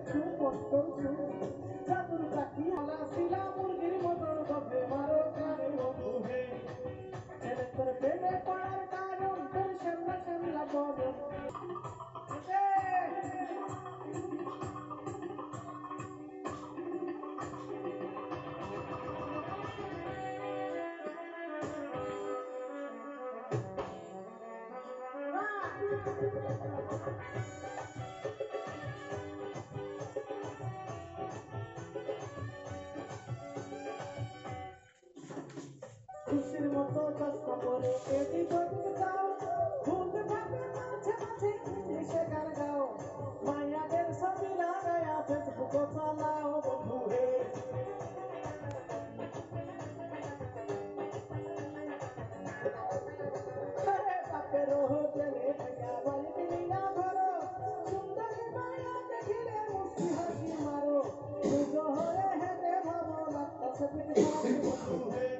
ছু পট্টর ছু চাদর কাকি আলা শিলা মুরগির মতন গভে মারো কানে বন্ধু হে ছেলে তোর প্রেমে পড়ার কারণ তোর শ্যামলা শ্যামলা বদন খুশির মতো চশমা পরে এদিক ওদিক যাও ঘুরতে থাকে মাঝে মাঝে ইংলিশে গান গাও মায়াদের ছবি লাগায়া ফেসবুক চালাও বন্ধু হে বাপের হোটেলে ভাইয়া বাড়ি কিনা ধরো সুন্দরী মায়া দেখিলে মুস্কি হাসি মারো পুজো হয়ে হেঁটে ভাবো লাগতেছে পিঠে বন্ধু হে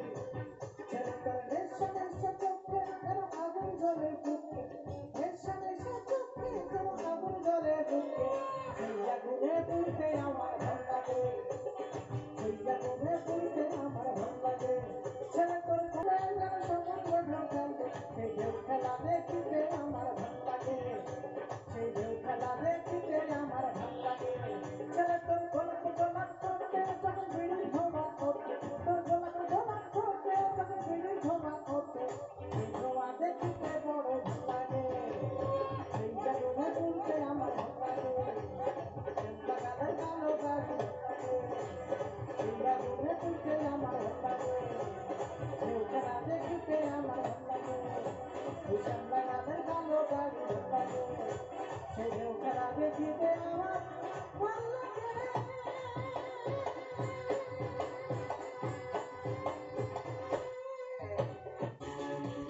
Hey,